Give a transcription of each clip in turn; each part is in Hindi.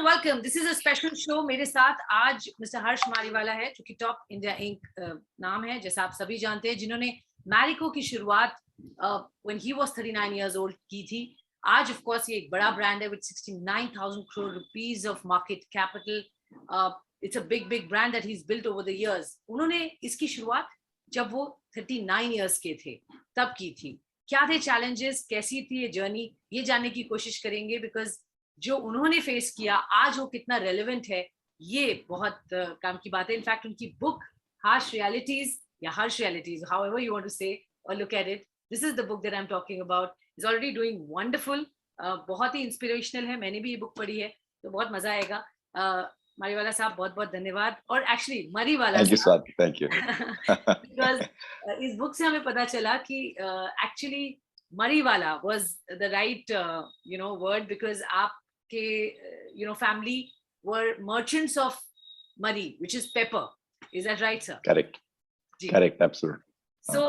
Welcome, this is a special show. मेरे साथ आज मिस्टर हर्ष मारीवाला है, जो कि टॉप इंडिया इंक नाम है, जैसा आप सभी जानते हैं, जिन्होंने मैरिको की शुरुआत when he was 39 years old की थी। आज ऑफ कोर्स ये एक बड़ा ब्रांड है with 69,000 crore rupees of market capital. It's a big brand that he is built over the years. उन्होंने इसकी शुरुआत जब वो 39 इयर्स के थे तब की थी। क्या थे चैलेंजेस, कैसी थी ये जर्नी, ये जानने की कोशिश करेंगे, बिकॉज जो उन्होंने फेस किया आज वो कितना रेलेवेंट है, ये बहुत काम की बात है। इनफैक्ट उनकी बुक हार्श रियलिटीज या harsh realities, however you want to say और look at it, this is the book that I am talking about, is already doing wonderful. बहुत ही इंस्पिरेशनल है, मैंने भी ये बुक पढ़ी है तो बहुत मजा आएगा। मरीवाला साहब बहुत बहुत धन्यवाद। और एक्चुअली मरीवाला साहब, थैंक यू बिकॉज इस बुक से हमें पता चला कि actually मरीवाला was the right word, because आपके family were merchants of Mari, which is pepper. Is that right, sir? Correct. जी. Correct, absolutely. So,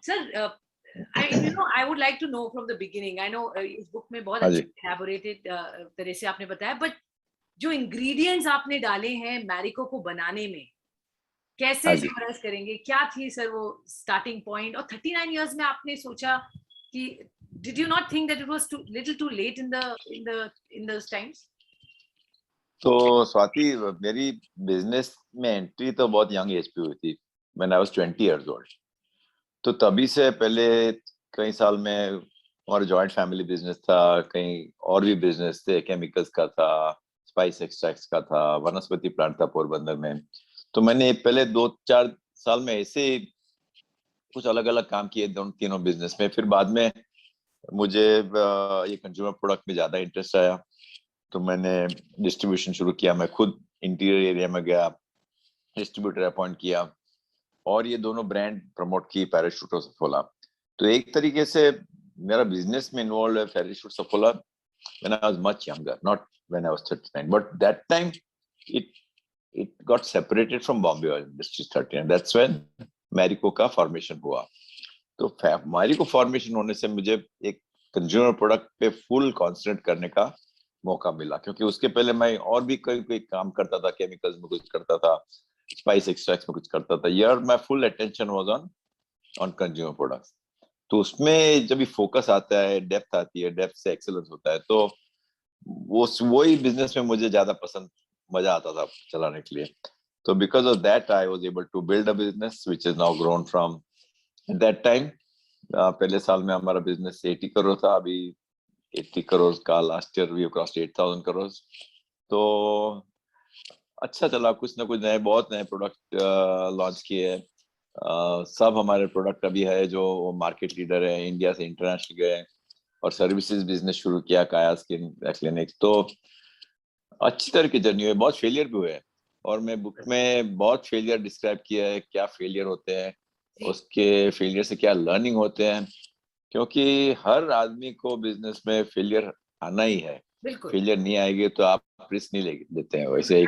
sir, I would like to know from the beginning. I know इस book में बहुत अच्छे elaborated तरह से आपने बताया, but जो ingredients आपने डाले हैं मैरिको को बनाने में, कैसे समराइज करेंगे? क्या थी सर वो स्टार्टिंग पॉइंट? और 39 इयर्स में आपने सोचा कि did you not think that it was little too late in those times? तो स्वाति, मेरी बिजनेस में एंट्री तो बहुत यंग एज पे हुई थी, when I was 20 years old. तो तभी से पहले कई साल में हमारा जॉइंट फैमिली बिजनेस था, कहीं और भी बिजनेस थे, केमिकल्स का था, स्पाइस एक्सट्रैक्ट्स का था, वनस्पति प्लांट था पोरबंदर में। तो मैंने पहले 2-4 साल में ऐसे कुछ अलग अलग काम किए दोनों तीनों बिजनेस में। फिर बाद में मुझे ये कंज्यूमर प्रोडक्ट में ज्यादा इंटरेस्ट आया, तो मैंने डिस्ट्रीब्यूशन शुरू किया। मैं खुद इंटीरियर एरिया में गया, डिस्ट्रीब्यूटर अपॉइंट किया और ये दोनों ब्रांड प्रमोट की, पैराशूट और सफोला। तो एक तरीके से मेरा बिजनेस में इन्वॉल्व है parachute Saffola when I was much younger, not when I was 39, but that time it got separated from Bombay Oil Industries 39. That's when Marico का फॉर्मेशन हुआ। तो मैरिको फॉर्मेशन होने से मुझे एक कंज्यूमर प्रोडक्ट पे फुल कॉन्सेंट्रेट करने का मौका मिला, क्योंकि उसके पहले मैं और भी कोई काम करता था, केमिकल्स में कुछ करता था, स्पाइस एक्सट्रैक्ट्स में कुछ करता था। यार मैं full attention was on consumer products. तो उसमें जब भी फोकस आता है, डेप्थ आती है, डेप्थ से एक्सेलेंस होता है, तो वही बिजनेस में मुझे ज्यादा पसंद, मजा आता था चलाने के लिए। तो because of that I was able to build a business which is now grown from that time. पहले साल में हमारा बिजनेस 80 करोड़ था, अभी 80 करोड़ का last year we crossed 8,000 crore. तो अच्छा चला, कुछ ना कुछ बहुत नए प्रोडक्ट लॉन्च किए हैं। सब हमारे प्रोडक्ट अभी है जो मार्केट लीडर है, इंडिया से इंटरनेशनल गए, और सर्विसेज बिजनेस शुरू किया, काया स्किन क्लिनिक्स। तो अच्छी तरह की जर्नी हुई, बहुत फेलियर भी हुए, और मैं बुक में बहुत फेलियर डिस्क्राइब किया है, क्या फेलियर होते हैं, उसके फेलियर से क्या लर्निंग होते हैं, क्योंकि हर आदमी को बिजनेस में फेलियर आना ही है। फेलियर नहीं आएगी तो आप रिस्क नहीं लेते हैं। वैसे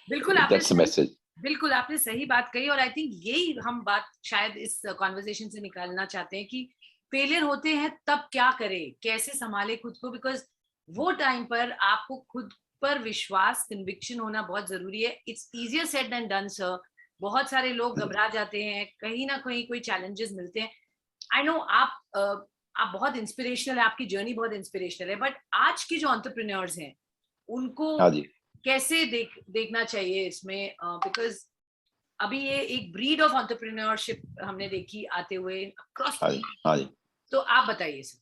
बिल्कुल दैट्स मैसेज। बिल्कुल आपने सही बात कही, और आई थिंक यही हम बात शायद इस कॉन्वर्सेशन से निकालना चाहते हैं कि फेलियर होते हैं तब क्या करें, कैसे संभाले खुद को, बिकॉज वो टाइम पर आपको खुद पर विश्वास, कन्विक्शन होना बहुत जरूरी है। It's easier said than done sir. बहुत सारे लोग घबरा जाते हैं, कहीं ना कहीं कोई चैलेंजेस मिलते हैं। आई नो आप बहुत इंस्पिरेशनल है, आपकी जर्नी बहुत इंस्पिरेशनल है, बट आज के जो एंटरप्रेन्योर्स हैं उनको कैसे देखना चाहिए इसमें? बिकॉज अभी ये एक ब्रीड ऑफ एंटरप्रेन्योरशिप हमने देखी आते हुए अक्रॉस। तो आप बताइए सर।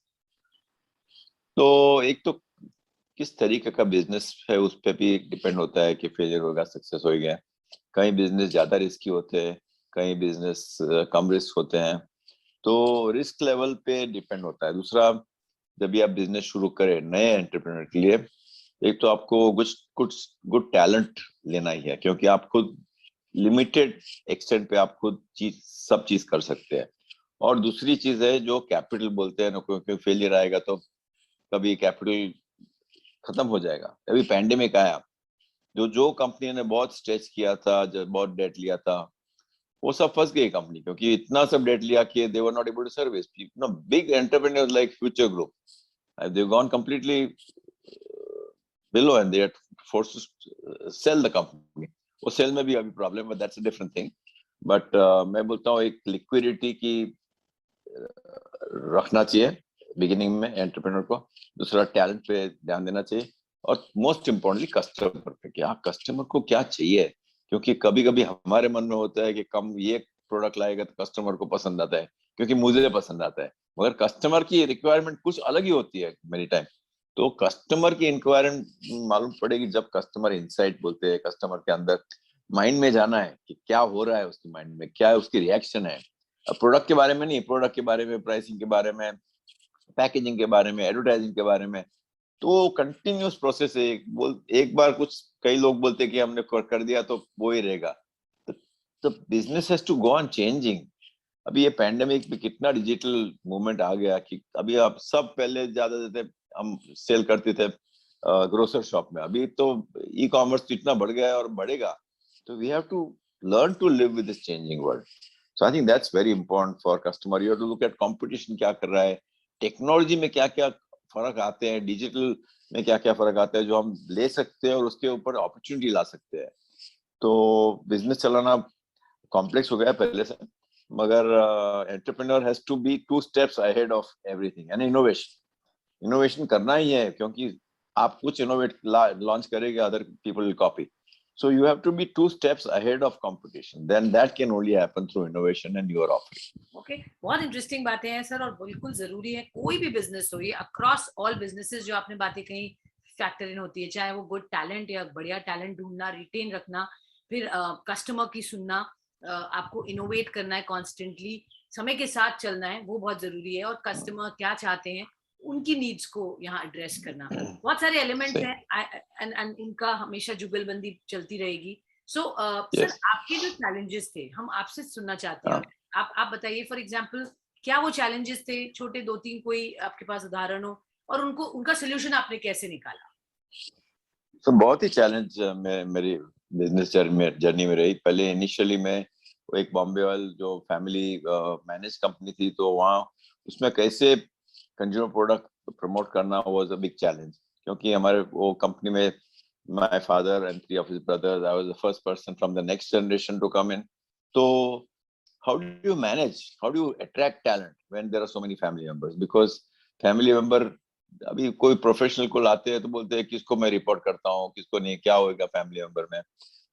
तो एक तो किस तरीके का बिजनेस है उस पर भी डिपेंड होता है कि फेलियर होगा, सक्सेस होगा। कई बिजनेस ज्यादा रिस्की होते हैं, कई बिजनेस कम रिस्क होते हैं, तो रिस्क लेवल पे डिपेंड होता है। दूसरा, जब भी आप बिजनेस शुरू करें नए एंटरप्रेन्योर के लिए, एक तो आपको कुछ गुड टैलेंट लेना ही है, क्योंकि आप खुद लिमिटेड एक्सटेंट पे आप खुद सब चीज कर सकते हैं। और दूसरी चीज है जो कैपिटल बोलते हैं ना, क्योंकि फेलियर आएगा तो कभी कैपिटल खत्म हो जाएगा। अभी पैंडेमिक आया, जो कंपनी ने बहुत स्ट्रेच किया था, जो बहुत डेट लिया था, वो सब फंस गई कंपनी, क्योंकि इतना सब डेट लिया कि they were not able to service. Big entrepreneurs like Future Group, they've gone completely below and they are forced to sell the company. वो सेल में भी अभी प्रॉब्लम है, that's a different thing. But मैं बोलता हूँ एक लिक्विडिटी की रखना चाहिए बिगिनिंग में एंटरप्रेन्योर को. दूसरा टैलेंट पे ध्यान देना चाहिए, और मोस्ट इम्पोर्टेंटली कस्टमर पे, क्या कस्टमर को क्या चाहिए. क्योंकि कभी कभी हमारे मन में होता है कि कम ये प्रोडक्ट लाएगा तो कस्टमर को पसंद आता है, क्योंकि मुझे पसंद आता है, मगर कस्टमर की रिक्वायरमेंट कुछ अलग ही होती है मेनी टाइम. तो कस्टमर की इंक्वायरमेंट मालूम पड़ेगी जब कस्टमर इनसाइट बोलते हैं. कस्टमर के अंदर माइंड में जाना है कि क्या हो रहा है उसके माइंड में, क्या है उसकी रिएक्शन है. प्रोडक्ट के बारे में नहीं, प्रोडक्ट के बारे में, प्राइसिंग के बारे में, पैकेजिंग के बारे में, एडवर्टाइजिंग के बारे में. तो कंटिन्यूस प्रोसेस है. एक बार कुछ कई लोग बोलते हैं कि हमने कर दिया तो वो ही रहेगा. तो business has to go on changing. अभी ये पैंडेमिक में कितना डिजिटल मूवमेंट आ गया कि अभी आप सब, पहले ज्यादा देते हम सेल करते थे ग्रोसर शॉप में, अभी तो ई कॉमर्स इतना बढ़ गया है और बढ़ेगा. तो we have to learn to live with this changing world. So I think that's very important for customer. You have to look at competition क्या कर रहा है, टेक्नोलॉजी में क्या क्या फर्क आते हैं, डिजिटल में क्या क्या फर्क आते हैं जो हम ले सकते हैं और उसके ऊपर अपॉर्चुनिटी ला सकते हैं. तो बिजनेस चलाना कॉम्प्लेक्स हो गया पहले से, मगर entrepreneur has to be 2 steps ahead of everything. And innovation करना ही है, क्योंकि आप कुछ इनोवेट लॉन्च करेंगे, other people will copy. So you have to be 2 steps ahead of competition. Then that can only happen through innovation and your offering. Okay, बहुत इंटरेस्टिंग बातें हैं सर, और बिल्कुल जरूरी है कोई भी बिजनेस हो, ये अक्रॉस ऑल बिजनेसेस जो आपने बातें कही फैक्टर इन होती है, चाहे वो गुड टैलेंट या बढ़िया टैलेंट ढूंढना, रिटेन रखना, फिर कस्टमर की सुनना, आपको इनोवेट करना है कॉन्स्टेंटली, समय के साथ चलना है, वो बहुत जरूरी है, और कस्टमर क्या चाहते हैं उनकी नीड्स को यहाँ एड्रेस करना. बहुत सारे एलिमेंट्स हैं एंड उनका हमेशा जुगलबंदी चलती रहेगी. सो सर, आपके जो चैलेंजेस थे हम आपसे सुनना चाहते हैं. आप बताइए, फॉर एग्जांपल क्या वो चैलेंजेस थे, छोटे 2-3 कोई आपके पास उदाहरण हो, और उनका सोल्यूशन आपने कैसे निकाला? तो बहुत ही चैलेंज मेरी बिजनेस जर्नी में रही. पहले इनिशियली मैं एक बॉम्बे वाल जो फैमिली मैनेज कंपनी थी, तो वहाँ उसमें कैसे कंज्यूमर प्रोडक्ट प्रमोट करना वाज अ बिग चैलेंज. क्योंकि हमारे वो कंपनी में my father and 3 of his brothers, I was the first person from the next generation to come in. So how do you manage, how do you attract talent when there are so many family members? Because family member, अभी कोई प्रोफेशनल को लाते हैं तो बोलते हैं किसको मैं रिपोर्ट करता हूँ, किसको नहीं, क्या होगा फैमिली मेंबर में.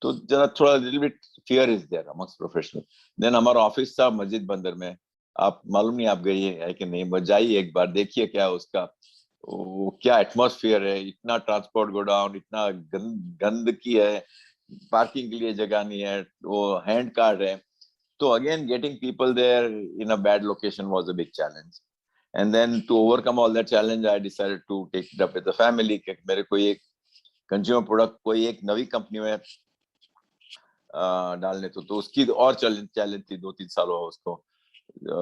तो जरा थोड़ा little bit fear is there amongst professional. Then हमारा ऑफिस था मस्जिद बंदर में. आप मालूम नहीं आप गई है कि नहीं, जाइए एक बार, देखिए क्या उसका वो क्या एटमॉस्फेयर है. इतना ट्रांसपोर्ट गोडाउन, इतना गंदगी है, पार्किंग के लिए जगह नहीं है, वो हैंड कार्ड है. तो again getting people there in a bad location was a big challenge. And then to overcome all that challenge, I decided to take it up with the family. कि मेरे को एक कंज्यूमर प्रोडक्ट कोई एक नवी कंपनी में डालने तो उसकी और चैलेंज थी. 2-3 साल हुआ उसको.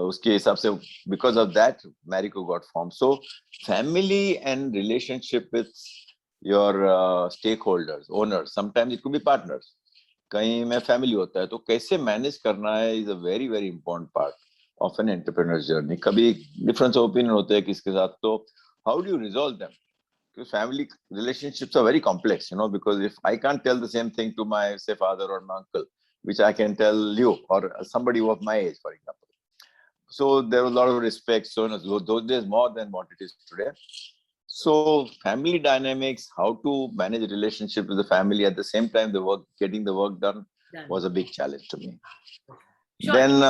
उसके हिसाब से because of that Marico got formed. So family and relationship with your stakeholders, owners, sometimes it could be partners, कहीं में फैमिली होता है, तो कैसे मैनेज करना है is a very very important part of an entrepreneur's journey. कभी डिफरेंस ऑफ ओपिनियन होते हैं किसके साथ, तो how do you resolve them? Because family relationships are very complex, you know, because if I can't tell the same thing to my, say, father or my uncle, which I can tell you or somebody of my age, for example. So there was a lot of respect. So those days more than what it is today. So family dynamics, how to manage relationship with the family at the same time, getting the work done was a big challenge to me. Sure. Then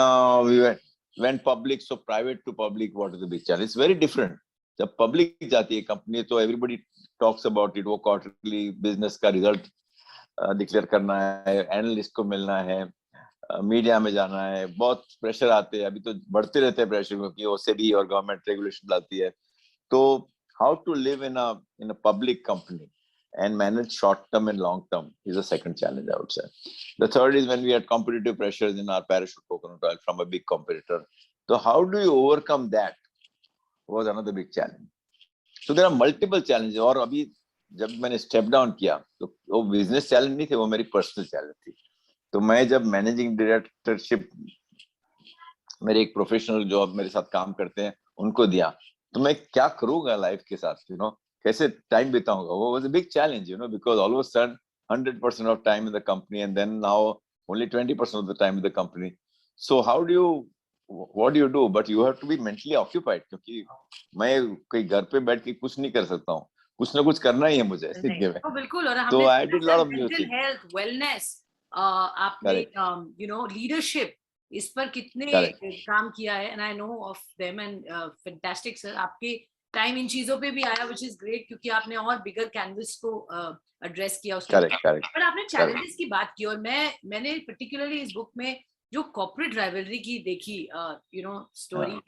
we went public. So private to public, what is the big challenge? It's very different. जब पब्लिक जाती है कंपनी तो एवरीबडी टॉक्स अबाउट इट. वो क्वार्टरली बिजनेस का रिजल्ट डिक्लेयर करना है, एनालिस्ट को मिलना है, मीडिया में जाना है, बहुत प्रेशर आते हैं. अभी तो बढ़ते रहते हैं प्रेशर, क्योंकि वो सेबी और गवर्नमेंट रेगुलेशन लाती है. तो how to live in a public company and manage short term and long term is the second challenge, I would say. The third is when we had competitive pressures in our Parachute coconut oil from a big competitor. So how do you overcome that was another big challenge. So there are multiple challenges. और अभी जब मैंने स्टेप डाउन किया तो वो बिजनेस चैलेंज नहीं थे, वो मेरी पर्सनल चैलेंज थी. तो मैं जब मैनेजिंग डायरेक्टरशिप मेरे एक प्रोफेशनल जॉब मेरे साथ काम करते हैं उनको दिया, तो मैं क्या करूंगा लाइफ के साथ, यू नो, कैसे टाइम बिताऊंगा, वो was a big challenge, you know, because all of a sudden 100% of time in the company and then now only 20% of the time in the company. So how do you, what do you do? But you have to be mentally occupied, क्योंकि मैं कहीं घर पे बैठ के कुछ नहीं कर सकता हूँ, कुछ ना कुछ करना ही है मुझे नहीं, जिंदगी में. तो बिल्कुल, और तो हमने I did a lot of new mental things. Health, wellness, आपने Correct, यू नो लीडरशिप, इस पर कितने correct, काम किया है, and I know of them, and fantastic sir. आपके टाइम इन चीजों पे भी आया, व्हिच इज ग्रेट, क्योंकि आपने और बिगर कैनवस को एड्रेस किया उसके correct, correct, पर आपने correct. चैलेंजेस की बात की, और मैंने पर्टिकुलरली इस बुक में जो कॉर्पोरेट राइवलरी की देखी, यू नो स्टोरी,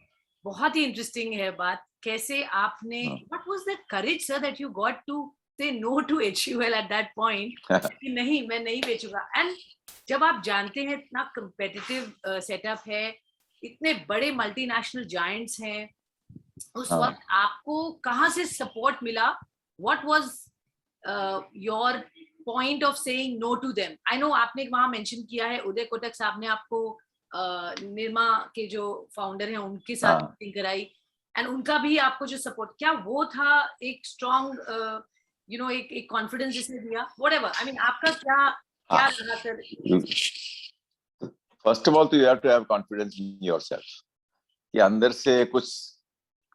बहुत ही इंटरेस्टिंग है बात. कैसे आपने, what was that courage sir that you got to say no to HUL at that point, कि नहीं, मैं नहीं बेचूंगा. एंड जब आप जानते हैं इतना कंपेटिटिव सेटअप है, इतने बड़े मल्टीनेशनल जायंट्स हैं, उस वक्त आपको कहाँ से सपोर्ट मिला? What was your point of saying no to them? I know आपने वहां मेंशन किया है, उदय कोटक साहब ने आपको निर्मा के जो फाउंडर हैं उनके साथ मीटिंग कराई, एंड उनका भी आपको जो सपोर्ट, क्या वो था एक स्ट्रॉन्ग यू नो एक कॉन्फिडेंस जिसने दिया? व्हाटएवर, आई मीन आपका क्या क्या रहा सर? फर्स्ट ऑफ ऑल तो you have to have confidence in yourself, कि अंदर से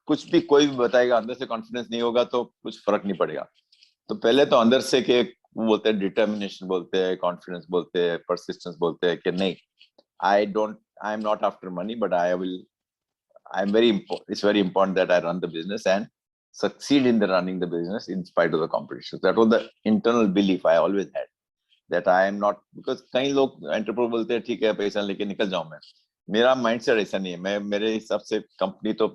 कुछ भी कोई भी बताएगा, अंदर से कॉन्फिडेंस नहीं होगा तो कुछ फर्क नहीं पड़ेगा. तो पहले तो अंदर से के वो बोलते हैं डिटर्मिनेशन, बोलते हैं कॉन्फिडेंस, बोलते हैं परसिस्टेंस, बोलते हैं कि नहीं, I am not after money but I am it's very important that I run the business and succeed in the running the business in spite of the competition. That was the internal belief I always had, that I am not, because कई लोग एंटरप्रेन्योर बोलते हैं ठीक है पैसा लेके निकल जाऊं मैं. मेरा माइंडसेट ऐसा नहीं है. मैं, मेरे हिसाब से कंपनी तो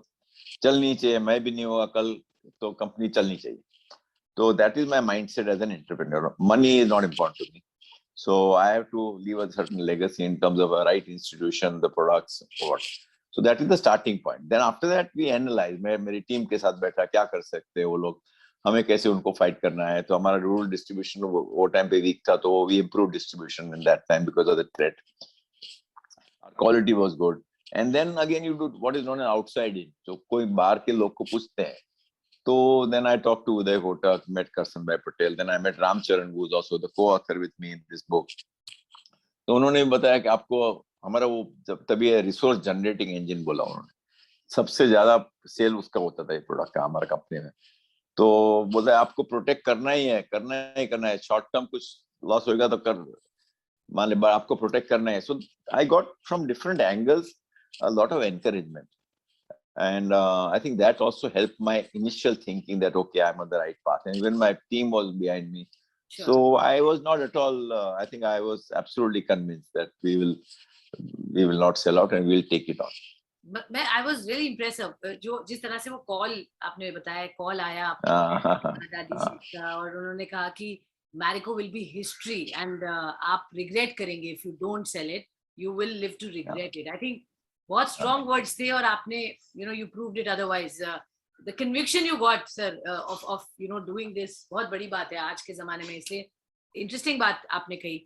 चलनी चाहिए, मैं भी नहीं होगा कल तो कंपनी चलनी चाहिए. So that is my mindset as an entrepreneur. Money is not important to me. So I have to leave a certain legacy in terms of a right institution, the products, what. So that is the starting point. Then after that we analyze. मैं मेरी टीम के साथ बैठा, क्या कर सकते हैं वो लोग, हमें कैसे उनको फाइट करना है. तो हमारा रूरल डिस्ट्रीब्यूशन वो टाइम पे वीक था, तो we improved distribution in that time because of the threat. Our quality was good. And then again you do what is known as outside in. तो कोई बाहर के लोग को पूछते हैं. So then I talked to Uday Kotak, met Karsanbhai Patel, then I met Ram Charan, who is also the co-author with me in this book. तो उन्होंने बताया कि आपको हमारा वो जब तभी रिसोर्स जनरेटिंग इंजन बोला उन्होंने, सबसे ज्यादा सेल उसका होता था ये प्रोडक्ट का हमारा कंपनी में. तो बोलता है आपको प्रोटेक्ट करना ही है, करना है. शॉर्ट टर्म कुछ लॉस होगा तो कर, मान ले, आपको प्रोटेक्ट करना है. So I got from different angles a lot of encouragement. And I think that also helped my initial thinking that okay, I'm on the right path, and even my team was behind me. Sure. So I was not at all. I think I was absolutely convinced that we will not sell out and we'll take it on. मैं I was really impressed, जो जिस तरह से वो कॉल आपने बताया, कॉल आया दादी जी का, और उन्होंने कहा कि Marico will be history and आप regret करेंगे if you don't sell it, you will live to regret it. I think बहुत स्ट्रॉन्ग वर्ड्स थे, और आपने you know you proved it. Otherwise the conviction you got sir of you know doing this बहुत बड़ी बात है आज के जमाने में. इसलिए इंटरेस्टिंग बात आपने कही.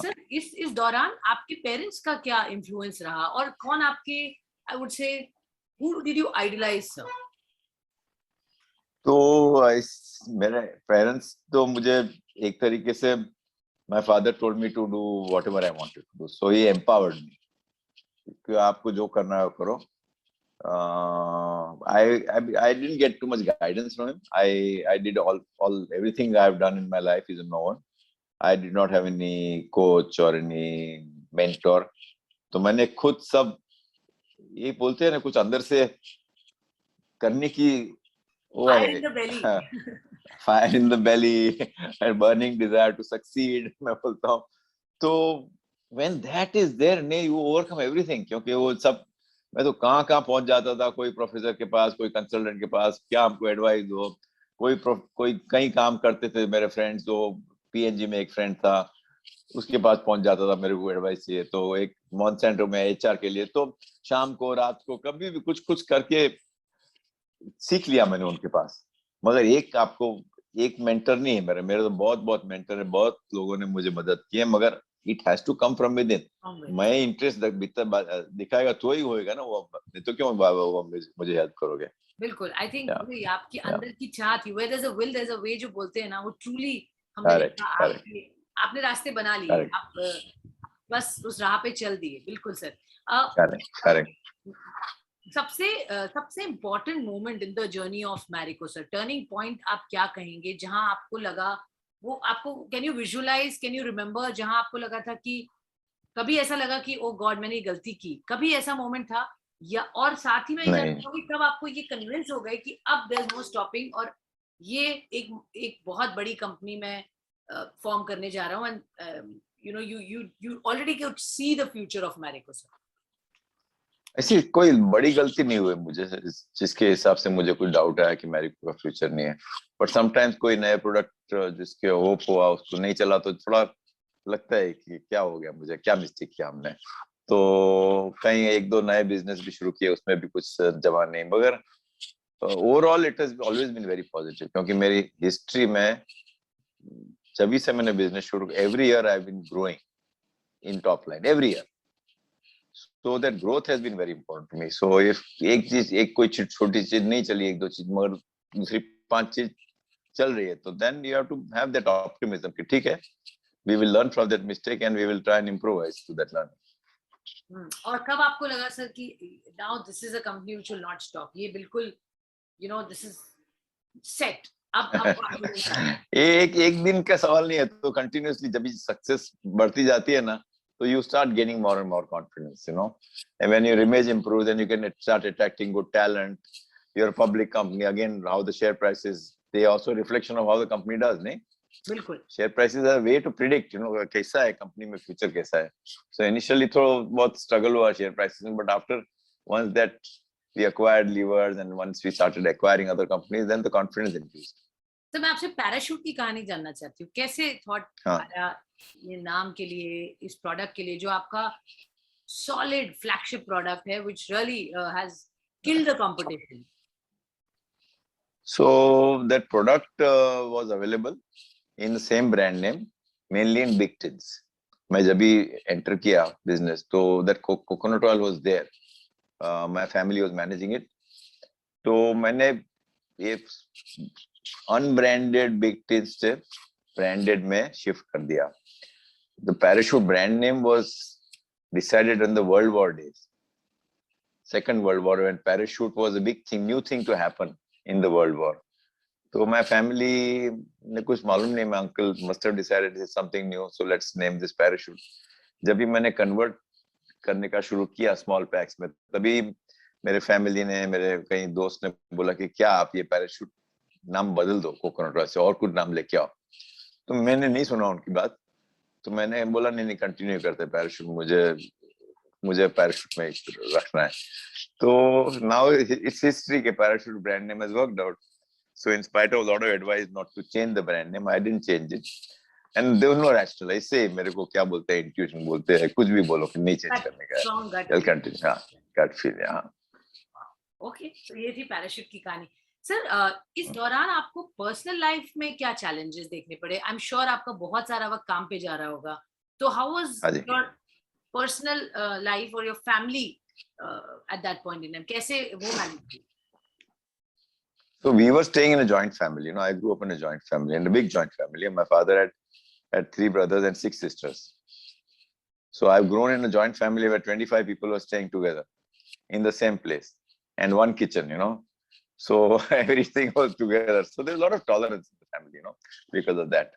सर इस दौरान आपके पेरेंट्स का क्या इन्फ्लुएंस रहा, और कौन आपके, I would say, who did you idolise sir? तो मेरे पेरेंट्स तो मुझे एक तरीके से, my father told me to do whatever I wanted to do, so he empowered me कि आपको जो करना है वो करो. I didn't get too much guidance from him. I did everything I've done in my life is on my own. I did not have any coach or any mentor. तो मैंने खुद सब, ये बोलते हैं ना, कुछ अंदर से करने की वो है, fire in the belly and burning desire to succeed, मैं बोलता हूँ. तो when that is there, you overcome everything. क्योंकि वो सब, मैं तो कहाँ पहुंच जाता था, कोई प्रोफेसर के पास, कोई कंसल्टेंट के पास, क्या हमको एडवाइस दो. कोई कई काम करते थे मेरे फ्रेंड्स, जो PNG में एक फ्रेंड था, उसके पास पहुंच जाता था, मेरे को एडवाइस चाहिए. तो एक मॉन्सेंटो में HR के लिए, तो शाम को रात को कभी भी कुछ करके सीख लिया मैंने उनके पास. मगर एक मेंटर नहीं है मेरे तो बहुत मेंटर है, बहुत लोगों ने मुझे मदद की है, मगर it has to come from within. मैं इंटरेस्ट दिखाएगा तो ही होएगा ना वो, नहीं तो क्यों मुझे हेल्प करोगे. बिल्कुल, आई थिंक Yeah, वही आपके yeah. अंदर की चाह थी, where there is a will there is a way जो बोलते हैं ना, वो ट्रूली हमने Correct, देखा correct, आपके, आपने रास्ते बना लिए, correct, आप बस उस राह पे चल दिए, बिल्कुल सर। correct, correct. सबसे important moment in the journey of Marico sir, turning point आप क्या कहेंगे जहां आपको लगा, वो आपको can you visualise, can you remember जहां आपको लगा था कि कभी ऐसा लगा कि ओ गॉड मैंने ये गलती की, कभी ऐसा मोमेंट था? या और साथ ही मैं ये जानना नहीं, चाहूंगी कब आपको ये कन्विंस हो गए कि अब देयर इज नो स्टॉपिंग, और ये एक एक बहुत बड़ी कंपनी में फॉर्म करने जा रहा हूँ, and you know you already can see the future of Marico sir. ऐसी कोई बड़ी गलती नहीं हुई मुझे जिसके हिसाब से मुझे कोई डाउट आया कि मैरिको का फ्यूचर नहीं है। बट समटाइम्स कोई नया प्रोडक्ट जिसके होप हुआ उसको नहीं चला तो थोड़ा लगता है कि क्या हो गया, मुझे क्या मिस्टेक किया हमने। तो कहीं एक दो नए बिजनेस भी शुरू किए, उसमें भी कुछ जमा नहीं, मगर overall it has always been very positive, क्योंकि मेरी हिस्ट्री में जब से मैंने बिजनेस शुरू, every year I have been growing in top line every year. So that growth has been very important to me. So if एक चीज, एक कोई छोटी चीज नहीं चली, एक दो चीज, मगर दूसरी पांच चीज चल रही है, तो then you have to have that optimism कि ठीक है, we will learn from that mistake and we will try and improvise to that learning. और कब आपको लगा सर कि now this is a company which will not stop, ये बिल्कुल you know this is set, अब एक एक दिन का सवाल नहीं है, तो कंटिन्यूअसली जब सक्सेस बढ़ती जाती है ना, तो you start gaining more and more confidence, you know, and when your image improves, then you can start attracting good talent. You're a public company, again, how the share prices, they also reflection of how the company does, नहीं? बिल्कुल Share prices are a way to predict, you know, कैसा है कंपनी में फ्यूचर कैसा है. So initially थोड़ा बहुत स्ट्रगल हुआ share prices में, but after once that we acquired levers and once we started acquiring other companies, then the confidence increased. तो मैं आपसे पैराशूट की कहानी जानना चाहती हूँ, कैसे थॉट आया ये नाम के लिए, इस प्रोडक्ट के लिए जो आपका सॉलिड फ्लैगशिप प्रोडक्ट है which really has killed the competition? So that product was available in the same brand name, mainly in big tins. मैं जब भी enter किया business, तो that coconut oil was there. My family was managing it. तो मैंने ये unbranded big tins से branded में shift कर दिया. The Parachute brand name was decided in the World War days, Second World War, when parachute was a big thing, new thing to happen in the World War. So my family ने कुछ मालूम नहीं, my uncle must have decided this is something new, so let's name this Parachute. जब भी मैंने convert करने का शुरू किया small packs में, तभी मेरे family ने, मेरे कई दोस्त ने बोला कि क्या आप ये Parachute नाम बदल दो कोकोनट ऑयल से और कुछ नाम लेके आओ. तो मैंने नहीं सुना उनकी बात, तो मैंने बोला नहीं कंटिन्यू करते पैराशूट, मुझे पैराशूट में रखना है. तो नाउ इट्स हिस्ट्री के Parachute brand name has worked out. So in spite of lot of advice not to change the brand name, I didn't change it. And there was no rational, ऐसे मेरे को क्या बोलते हैं, इंट्यूशन बोलते हैं, कुछ भी बोलो कि नहीं चेंज करने का है, चल कंटिन्यू. हां, गट फील. हां, ओके, तो ये थी पैराशूट की कहानी सर। इस दौरान आपको पर्सनल लाइफ में क्या चैलेंजेस देखने पड़े? आई एम श्योर आपका बहुत सारा वक्त काम पे जा रहा होगा, तो how was your personal life और your family at that point in time, कैसे वो मैनेज की? So we were staying in a joint family. You know, I grew up in a joint family, and a big joint family. And my father had 3 brothers and 6 sisters. So I've grown in a joint family where 25 people were staying together in the same place and one kitchen, you know. So everything was together. So there's a lot of tolerance in the family, you know, because of that.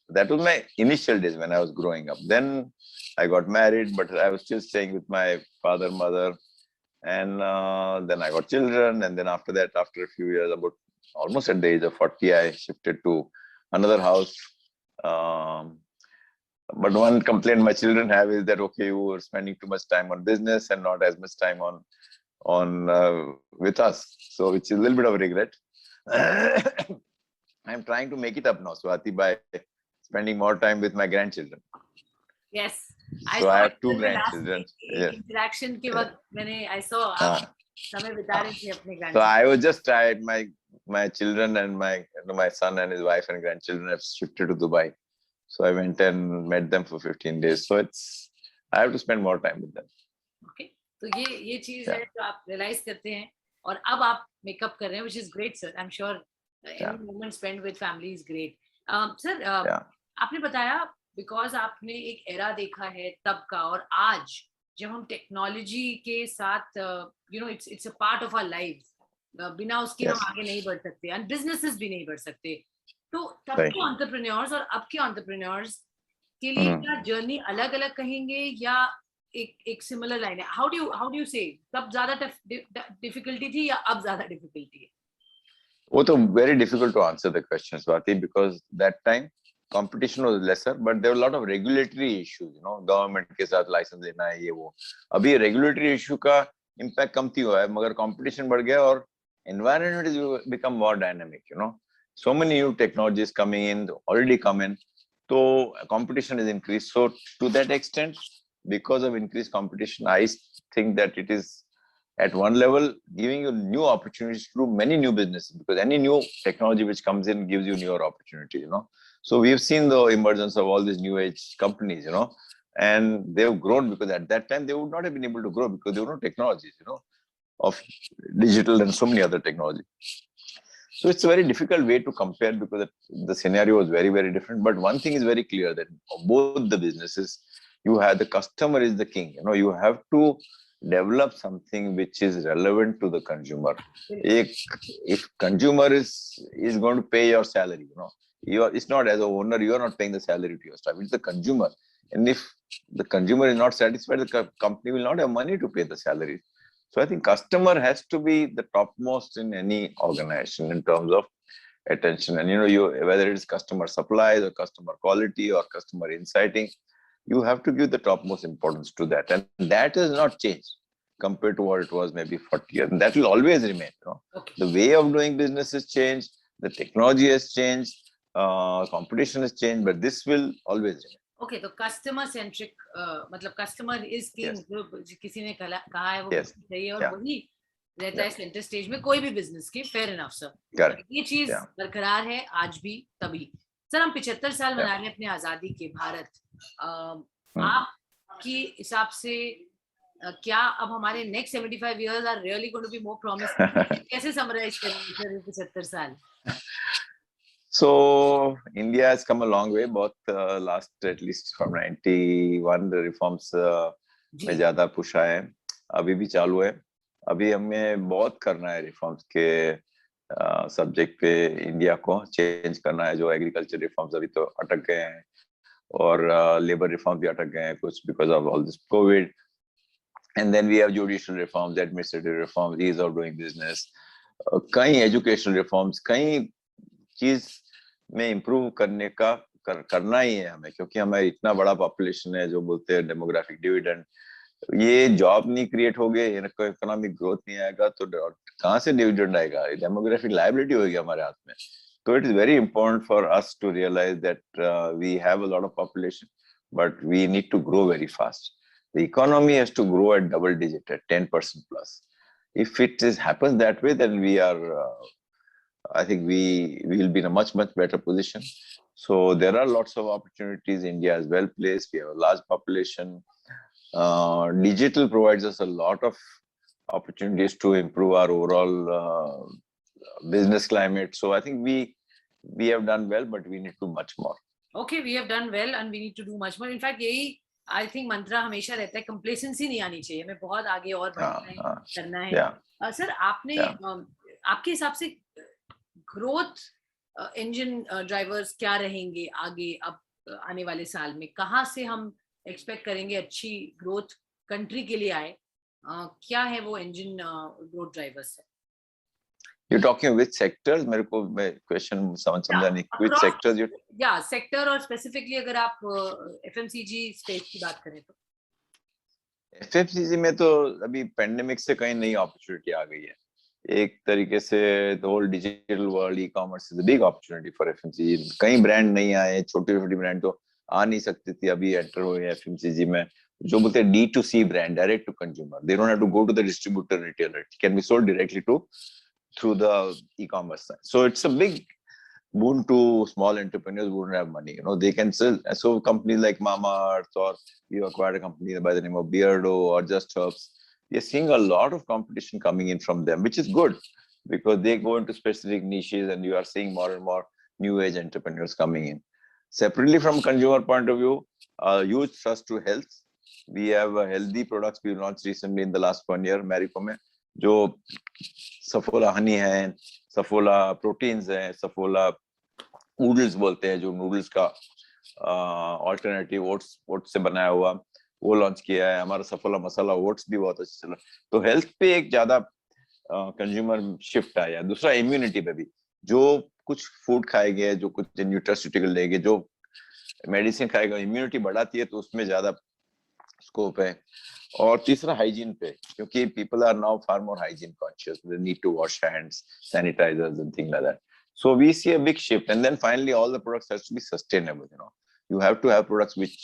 That was my initial days when I was growing up. Then I got married, but I was still staying with my father, mother. And then I got children. And then after that, after a few years, about almost at the age of 40, I shifted to another house. But one complaint my children have is that, okay, you were spending too much time on business and not as much time on with us. So which is a little bit of a regret. I'm trying to make it up now, Swati, by spending more time with my grandchildren. Yes. So I have 2 grandchildren. Yes. Interaction के वक्त मैंने I saw आप समय बिता रहे थे अपने grandchildren. So I was just tired. My children and my son and his wife and grandchildren have shifted to Dubai. So I went and met them for 15 days. So I have to spend more time with them. Okay. तो ये चीज है जो आप रियलाइज करते हैं, और अब आप मेकअप कर रहे हैं, which is great sir. I'm sure any moment spent with family is great. Sir, आपने बताया बिकॉज आपने एक एरा देखा है तब का और आज जब हम टेक्नोलॉजी के साथ it's a part of our life, बिना उसके हम आगे नहीं बढ़ सकते एंड बिजनेसेस भी नहीं बढ़ सकते. तो तब के एंटरप्रेन्योर्स और अब के एंटरप्रेन्योर्स के लिए क्या जर्नी अलग अलग कहेंगे या एक सिमिलर लाइन है? हाउ डू यू से तब ज्यादा डिफिकल्टी थी या अब ज्यादा डिफिकल्टी है? वो तो very difficult to answer the question, Swati, because that time competition was lesser, but there were a lot of regulatory issues, government के साथ license लेना है ये वो. अभी regulatory issue का impact कम थी हुआ है, मगर competition बढ़ गया और environment has become more dynamic, so many new technologies coming in, already come in, so competition is increased. So to that extent, because of increased competition, I think that it is at one level giving you new opportunities to do many new businesses, because any new technology which comes in gives you newer opportunity. So we've seen the emergence of all these new age companies, and they've grown because at that time they would not have been able to grow because there were no technologies, of digital and so many other technology. So it's a very difficult way to compare because the scenario was very, very different. But one thing is very clear, that both the businesses, you have the customer is the king. You have to develop something which is relevant to the consumer. If consumer is going to pay your salary, it's not as a owner, you are not paying the salary to your staff. It's the consumer. And if the consumer is not satisfied, the company will not have money to pay the salary. So I think customer has to be the topmost in any organization in terms of attention. And whether it is customer supplies or customer quality or customer insighting, you have to give the topmost importance to that. And that has not changed compared to what it was maybe 40 years. And that will always remain. Okay. The way of doing business has changed, the technology has changed, competition has changed, but this will always remain. Okay, तो कस्टमर सेंट्रिक मतलब कस्टमर इज किंग, जो किसी ने कहा है वो सही है और वही रहता है सेंटर स्टेज में कोई भी बिजनेस के. फेयर इनफ सर, ये चीज बरकरार है आज भी तभी. सर, हम 75 साल मना रहे हैं अपने आजादी के. भारत, आपके हिसाब से क्या अब हमारे next 75 years are really going to be more promising? कैसे समराइज करेंगे 75 साल? So India has come a long way, both last at least from 91 the reforms में ज्यादा पुश आए हैं, अभी भी चालू है. अभी हमें बहुत करना है रिफॉर्म्स के सब्जेक्ट पे. इंडिया को चेंज करना है. जो एग्रीकल्चर रिफॉर्म्स अभी तो अटक गए हैं और लेबर रिफॉर्म भी अटक गए हैं कुछ because of all this covid. And then we have judicial reforms, administrative reforms, ease of doing business, कई एजुकेशनल रिफॉर्म्स, कई चीज में इम्प्रूव करने का करना ही है हमें, क्योंकि हमारे इतना बड़ा पॉपुलेशन है. जो बोलते हैं डेमोग्राफिक डिविडेंड, ये जॉब नहीं क्रिएट हो गए, इकोनॉमिक ग्रोथ नहीं आएगा तो कहाँ से डिविडेंड आएगा? डेमोग्राफिक लायबिलिटी होगी हमारे हाथ में. तो it is very important for us to realise that we have a lot of population but we need to grow very fast. The economy has to grow at double digit, at 10% plus. If it happens that way, then we are I think we will be in a much better position. So there are lots of opportunities. India is well placed. We have a large population. Digital provides us a lot of opportunities to improve our overall business climate. So I think we have done well, but we need to do much more. Okay, we have done well and we need to do much more. In fact, यही I think मंत्रा हमेशा रहता है, complacency नहीं आनी चाहिए, हमें बहुत आगे और बढ़ना है, करना है. सर, आपने आपके हिसाब से ग्रोथ इंजन ड्राइवर्स क्या रहेंगे आगे, अब आने वाले साल में? कहाँ से हम एक्सपेक्ट करेंगे अच्छी ग्रोथ कंट्री के लिए आए? क्या है वो इंजन ग्रोथ ड्राइवर्स है? You're talking which sectors? मेरे को क्वेश्चन समझा नहीं. Which sectors you? या सेक्टर और स्पेसिफिकली अगर आप FMCG स्पेस की बात करें तो. FMCG में तो अभी पेंडेमिक से कहीं नई अपॉर्चुनिटी आ गई है. एक तरीके से the whole digital world, e commerce is a big opportunity for FMCG. कई ब्रांड नहीं आए, छोटी ब्रांड तो आ नहीं सकती थी, अभी एंटर हुए FMCG में. जो बोलते हैं D2C brand, direct to consumer. They don't have to go to the distributor retailer. It can be sold directly to through the e-commerce side. So it's a big boon to small entrepreneurs who don't have money. They can sell. So companies like Mamaearth, or we acquired a company by the name of Beardo or Just Herbs. we are seeing a lot of competition coming in from them, which is good because they go into specific niches and you are seeing more and more new age entrepreneurs coming in. Separately from consumer point of view, huge thrust to health. We have healthy products we launched recently in the last 1 year, Marico में, जो Saffola honey है, Saffola proteins है, Saffola noodles बोलते हैं, जो noodles का ऑल्टरनेटिव ओट्स से बनाया हुआ, वो लॉन्च किया है. हमारा सफोला मसाला ओट्स भी बहुत अच्छा चला. तो हेल्थ पे एक ज्यादा कंज्यूमर शिफ्ट आया. दूसरा इम्यूनिटी पे भी, जो कुछ फूड खाएंगे, जो कुछ न्यूट्रास्यूटिकल लेंगे, जो मेडिसिन खाएगा, इम्यूनिटी बढ़ाती है, तो उसमें ज्यादा स्कोप है. और तीसरा हाइजीन पे, क्योंकि people are now far more hygiene conscious, they need to wash hands, sanitisers and thing like that. So we see a big shift, and then finally all the products has to be sustainable. You have to have products which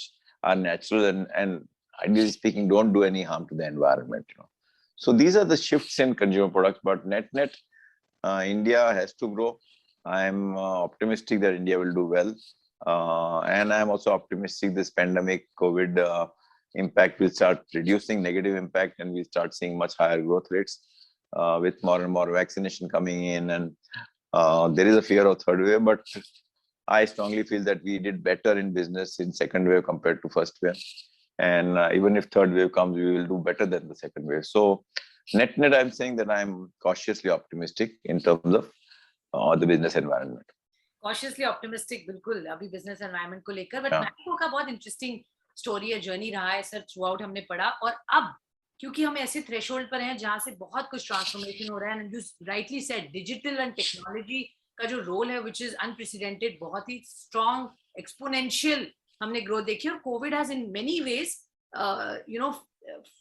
are natural and ideally speaking don't do any harm to the environment. So these are the shifts in consumer products. But net, India has to grow. I'm optimistic that India will do well, and I'm also optimistic this pandemic, COVID impact will start reducing negative impact, and we start seeing much higher growth rates with more and more vaccination coming in, and there is a fear of third wave, but I strongly feel that we did better in business in second wave compared to first wave. And even if third wave comes, we will do better than the second wave. So net, I'm saying that I'm cautiously optimistic in terms of the business environment. Cautiously optimistic, बिल्कुल अभी business environment को लेकर, but Marico का बहुत interesting story है, journey रहा है सर, throughout हमने पढ़ा. और अब क्योंकि हम ऐसे थ्रेशोल्ड पर हैं जहां से बहुत कुछ ट्रांसफॉर्मेशन हो रहा है, and you rightly said, digital and technology का जो रोल है व्हिच इज अनप्रेसिडेंटेड, बहुत ही स्ट्रॉन्ग एक्सपोनेंशियल हमने ग्रोथ देखी. और Covid has in many ways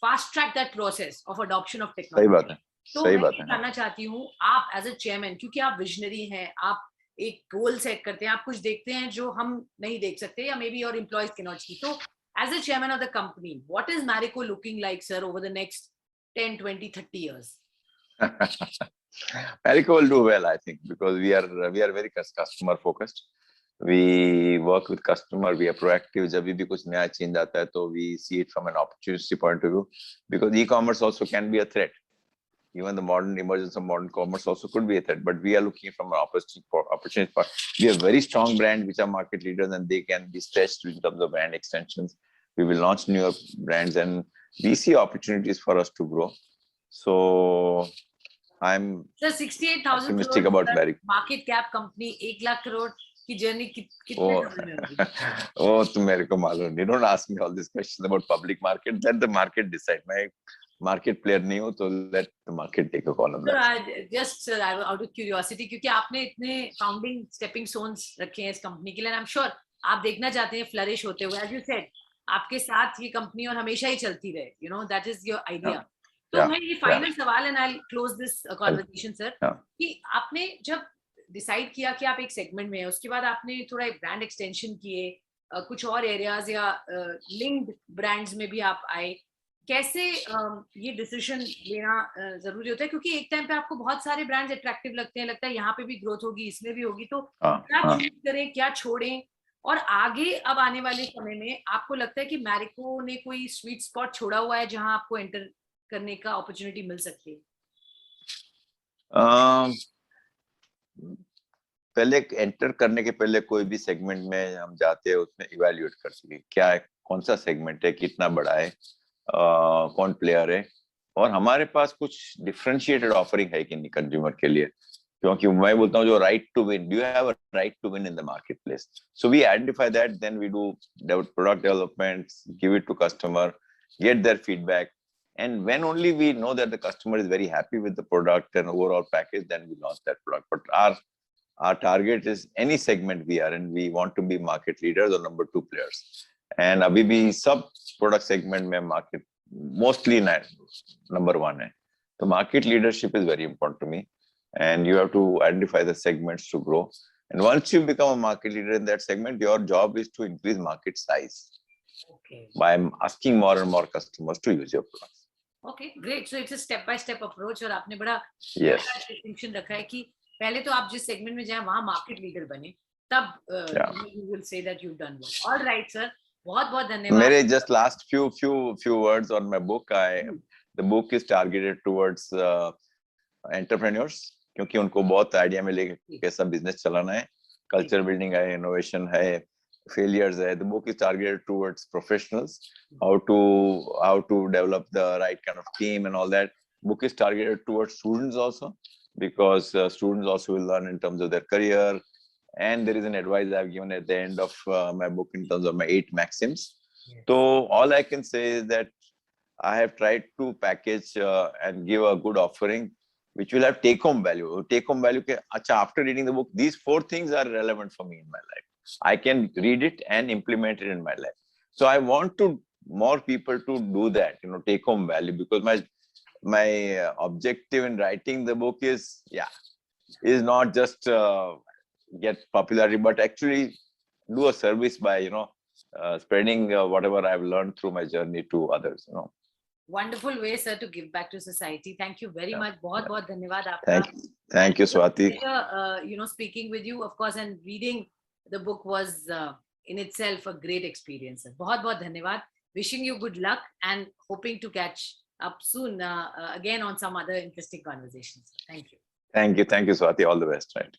fast track that process of adoption of technology. सही बात है. तो मैं जानना चाहती हूँ, आप एज अ चेयरमैन, क्योंकि आप विजनरी हैं, आप एक गोल सेट करते हैं, आप कुछ देखते हैं जो हम नहीं देख सकते, या maybe your employees can not see. तो as a chairman of the company, what is Marico looking like, sir, over the next 10, 20, 30 years? Marico will do well, I think, because we are very customer focused. We work with customer, we are proactive. जब भी कुछ नया change आता है, तो we see it from an opportunity point of view, because e-commerce also can be a threat. Even the modern emergence of modern commerce also could be a threat, but we are looking from an opportunity part. We have very strong brands which are market leaders, and they can be stretched in terms of brand extensions. We will launch newer brands, and we see opportunities for us to grow. So I'm 68,000 optimistic about Marico. Market cap company, 1 lakh crore की journey कितने समय में होगी? Oh, तो मेरे को मालूम नहीं. Don't ask me all these questions about public market. Let the market decide. मैं मार्केट प्लेयर नहीं हो, तो let the market take a call on that. Just out of curiosity, क्योंकि आपने इतने फाउंडिंग स्टेपिंग स्टोन्स रखे हैं इस कंपनी के लिए, आई एम श्योर आप देखना चाहते हैं फ्लरिश होते हुए. एज यू सेड, आपके साथ ये कंपनी और हमेशा ही चलती रहे, you know, that is your idea. तो मैं ये फाइनल सवाल, and I will close this conversation sir, कि आपने जब डिसाइड किया कि आप एक सेगमेंट में हैं, उसके बाद आपने थोड़ा एक ब्रांड एक्सटेंशन किए, कुछ और एरियाज या लिंक्ड ब्रांड्स में भी आप आए. कैसे ये डिसीजन लेना जरूरी होता है, क्योंकि एक टाइम पे आपको बहुत सारे ब्रांड्स अट्रैक्टिव लगते हैं, लगता है यहाँ पे भी ग्रोथ होगी, इसमें भी होगी, तो क्या चूज करें, क्या छोड़ें, और आगे अब आने वाले समय में आपको लगता है कि मैरिको ने कोई स्वीट स्पॉट छोड़ा हुआ है जहां आपको एंटर करने का अपॉर्चुनिटी मिल सकती है? पहले एंटर करने के पहले कोई भी सेगमेंट में हम जाते हैं, उसमें इवैल्यूएट कर सके क्या है, कौन सा सेगमेंट है, कितना बड़ा है, कौन प्लेयर है, और हमारे पास कुछ डिफरेंशिएटेड ऑफरिंग है कि नहीं कंज्यूमर के लिए. क्योंकि मैं बोलता हूँ जो right to win, do you have a right to win in the market place. So we identify that, then we do product development, give it to customer, get their feedback, and when only we know that the customer is very happy with the product and overall package, then we launch that product. But our target is any segment we are in, we want to be market leaders or number 2 players. And abhi bhi sab product segment mein market mostly number 1 hai. So market leadership is very important to me, and you have to identify the segments to grow. And once you become a market leader in that segment, your job is to increase market size. Okay. By asking more and more customers to use your products. Okay, great. So it's a step by step approach, और आपने बड़ा distinction रखा है कि पहले तो आप जिस सेगमेंट में जाएं वहां मार्केट लीडर बने, तब you will say that you've done well. All right, sir. बहुत बहुत धन्यवाद. मेरे just last few words on my book. The book is targeted towards entrepreneurs क्योंकि उनको बहुत आइडिया मिले कैसा बिजनेस चलाना है, कल्चर बिल्डिंग है, इनोवेशन है, failures है. The book is targeted towards professionals, how to develop the right kind of team and all that. Book is targeted towards students also, because students also will learn in terms of their career. And there is an advice I've given at the end of my book in terms of my 8 maxims. Yes. So all I can say is that I have tried to package and give a good offering which will have take-home value. Take-home value ke, acha, after reading the book, these 4 things are relevant for me in my life. I can read it and implement it in my life. So I want more people to do that, take home value, because my objective in writing the book is not just get popularity, but actually do a service by spreading whatever I've learned through my journey to others. Wonderful way, sir, to give back to society. Thank you very much. बहुत धन्यवाद आपका. Thank you, Swati. Speaking with you, of course, and reading the book was in itself a great experience. बहुत धन्यवाद. Wishing you good luck and hoping to catch up soon again on some other interesting conversations. Thank you. Thank you, Swati. All the best. Right.